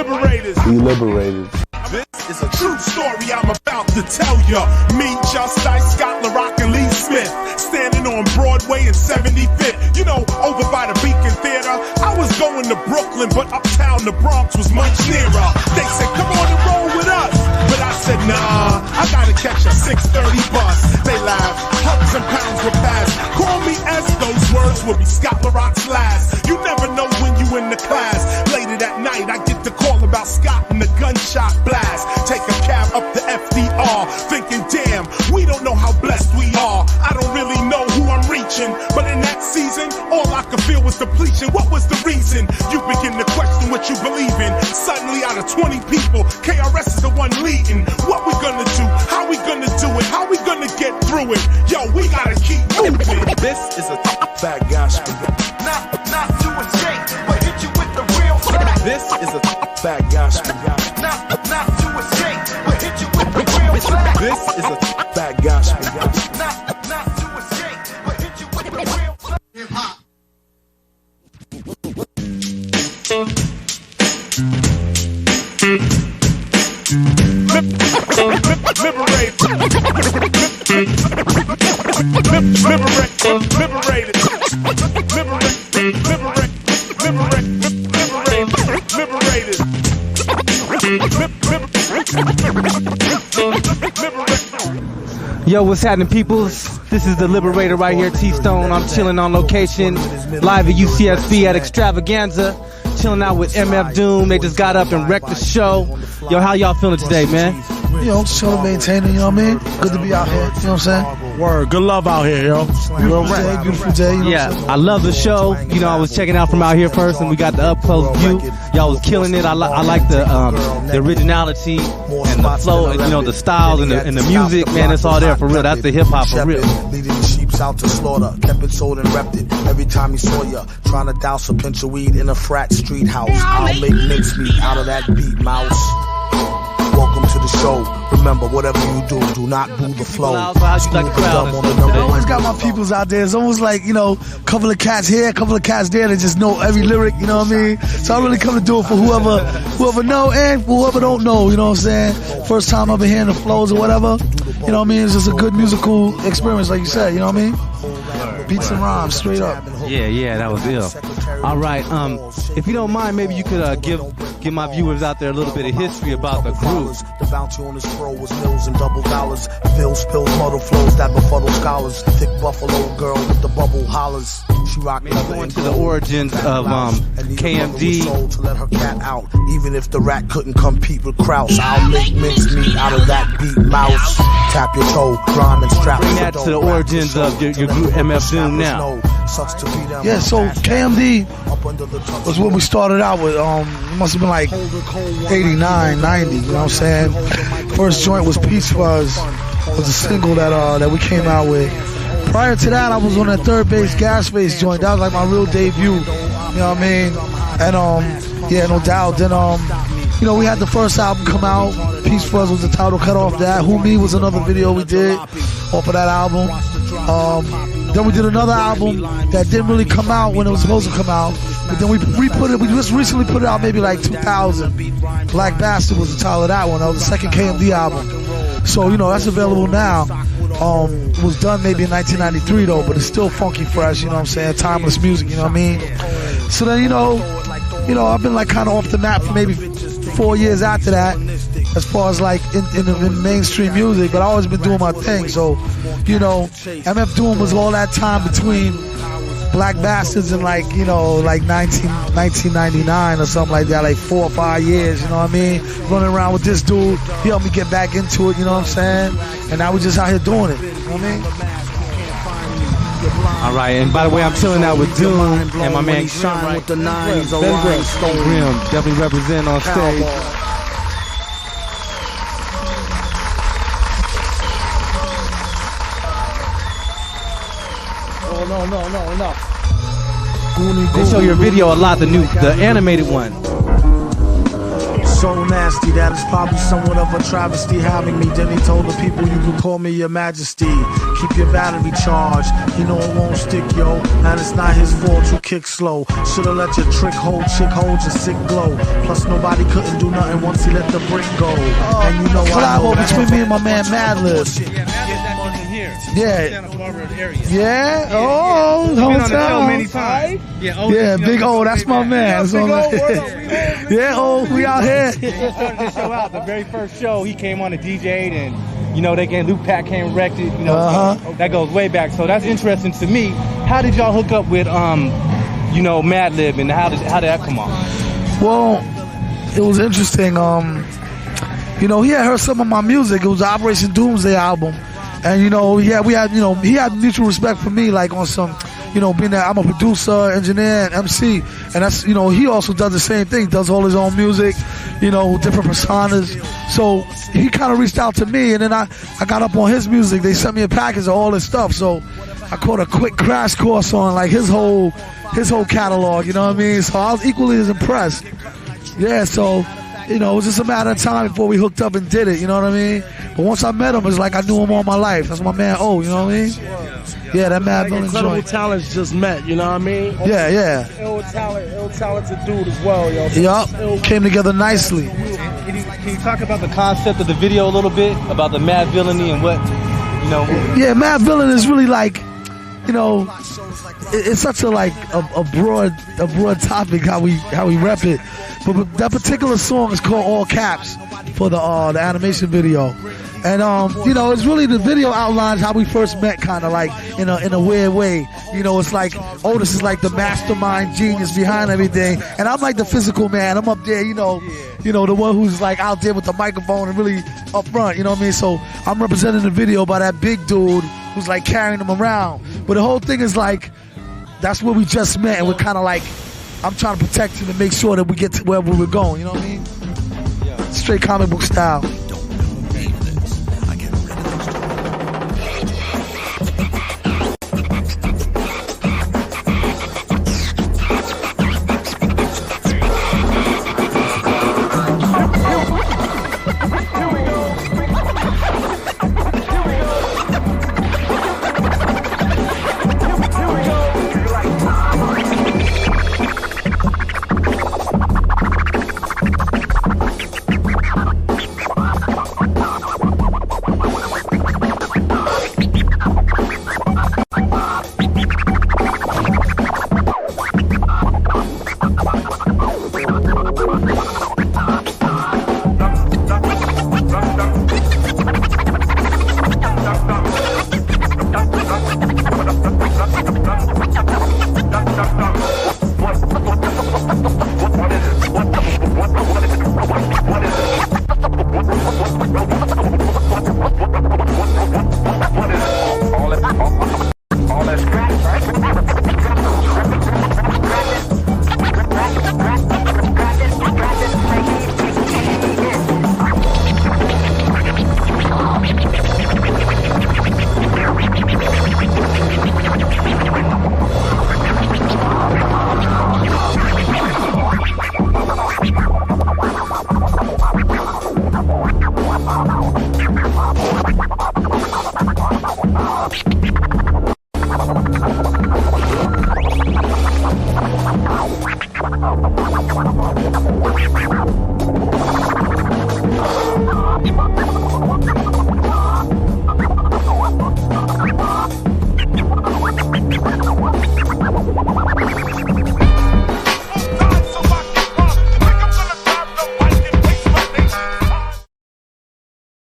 Liberators. We liberators. This is a true story I'm about to tell ya. Me, Just Ice, Scott LaRock, and Lee Smith, standing on Broadway and 75th. You know, over by the Beacon Theater. I was going to Brooklyn, but uptown the Bronx was much nearer. They said, come on and roll with us. But I said, nah, I gotta catch a 6:30 bus. They laughed, hundreds and pounds were passed. Call me S, those words will be Scott LaRock's last. You never know when you in the class. Later that night, I get the call about Scott and the gunshot blast. Take a cab up to FDR, thinking, damn, we don't know how blessed we are. I don't really know who I'm reaching, but in that season, all I could feel was depletion. What was the reason? You begin to question what you believe in. Suddenly, out of 20 people, KRS is the one leading. What we gonna do? How we gonna do it? How we gonna get through it? Yo, we gotta keep moving. This is a bad gospel. Not to a shake, but hit you with the real fact. This is a bad gospel. Not to a shake, but hit you with the real fact. This is a bad gospel. Not to a shake, but hit you with the real fact. Hip hop. Yo, what's happening, peoples? This is the Liberator right here, T-Stone. I'm chilling on location, live at UCSB at Extravaganza, chilling out with MF Doom. They just got up and wrecked the show. Yo, how y'all feeling today, man? Yo, chilling, maintaining, you know what I mean? Good to be out here, you know what I'm saying? Word, good love out here, yo. Beautiful day, you know yeah, I love the show. You know, I was checking out from out here first, and we got the up close view. Y'all was killing it. I like the originality and the flow, and you know, the styles and the music. Man, it's all there for real. That's the hip hop for real. Leading the sheeps out to slaughter, kept it sold and repped it. Every time he saw ya, trying to douse a pinch of weed in a frat street house. I'll make mincemeat out of that beat, mouse. Welcome to the show. Remember, whatever you do, do not boo the flow. I always got my peoples out there. It's almost like, you know, a couple of cats here, a couple of cats there that just know every lyric, you know what I mean? So I really come to do it for whoever know and whoever don't know, you know what I'm saying? First time I've been hearing the flows or whatever, you know what I mean? It's just a good musical experience, like you said, you know what I mean? Beats and rhymes, straight up. Yeah, that was ill. All right, if you don't mind, maybe you could give my viewers out there a little bit of history about the group. The bounty on his fro was mills and double dollars. Phil spills muddle flows that befuddle scholars. Thick buffalo girl with the bubble hollers. She rocked going into the origins of KMD. To let her cat out, even if the rat couldn't compete with Kraus. I'll make mincemeat out of that beat, mouse. Tap your toe, rhyme and strap. Bring that to the origins of your group MF Doom now. Yeah, so KMD was what we started out with. It must have been like 89, 90, you know what I'm saying? First joint was Peace Fuzz, was a single that we came out with. Prior to that, I was on that Third Base Gas Face joint. That was like my real debut, you know what I mean? And yeah, no doubt. Then you know, we had the first album come out. Peace Fuzz was the title cut off that. Who Me was another video we did off of that album. Then we did another album that didn't really come out when it was supposed to come out. But then we re-put it. We just recently put it out, maybe like 2000. Black Bastard was the title of that one. That was the second KMD album. So, you know, that's available now. It was done maybe in 1993 though, but it's still funky fresh, you know what I'm saying? Timeless music, you know what I mean? So then, you know, I've been like kind of off the map for maybe 4 years after that, as far as like in mainstream music, but I always been doing my thing. So, you know, MF Doom was all that time between Black Bastards and like, you know, like 1999 or something like that, like 4 or 5 years, you know what I mean? Running around with this dude, he helped me get back into it, you know what I'm saying? And now we just out here doing it, you know what I mean? All right, and by the way, I'm chilling out with Doom and my man Sean with the nines, Stone Rim, definitely represent on stage. No. They show your video a lot, the animated one. So nasty that it's probably somewhat of a travesty having me. Then he told the people you can call me your majesty. Keep your battery charged, you know it won't stick, yo. And it's not his fault you kick slow. Should've let your trick hold your sick glow. Plus nobody couldn't do nothing once he let the brick go. And you know collabo between me and my man Madlib. Yeah. Yeah. Oh, been on the show many times. Yeah, Big O, that's my man. Yeah, oh, we out here. He started the show out. The very first show, he came on and DJ'd, and you know, Luke Pack came wrecked it. You know, that goes way back. So that's interesting to me. How did y'all hook up with you know, Madlib, and how did that come on? Well, it was interesting. You know, he had heard some of my music. It was the Operation Doomsday album. And, you know, yeah, we had, you know, he had mutual respect for me, like on some, you know, being that I'm a producer, engineer, and MC. And that's, you know, he also does the same thing, does all his own music, you know, different personas. So he kind of reached out to me, and then I got up on his music. They sent me a package of all his stuff. So I caught a quick crash course on, like, his whole catalog, you know what I mean? So I was equally as impressed. Yeah, so, you know, it was just a matter of time before we hooked up and did it, you know what I mean? But once I met him, it's like I knew him all my life. That's my man O, you know what I mean? Yeah, that Mad Villain incredible joint. talents just met, you know what I mean? Yeah. Ill talented dude as well, yo. Yup, came together nicely. Can you talk about the concept of the video a little bit? About the Mad Villainy and what, you know? Yeah, Mad Villain is really like, you know, it's such a broad topic how we rep it. But that particular song is called All Caps for the animation video. And you know, it's really the video outlines how we first met, kind of like in a weird way. You know, it's like Otis is like the mastermind genius behind everything, and I'm like the physical man. I'm up there, you know, the one who's like out there with the microphone and really up front. You know what I mean? So I'm representing the video by that big dude who's like carrying him around. But the whole thing is like, that's where we just met, and we're kind of like, I'm trying to protect him and make sure that we get to wherever we're going. You know what I mean? Straight comic book style. What is it?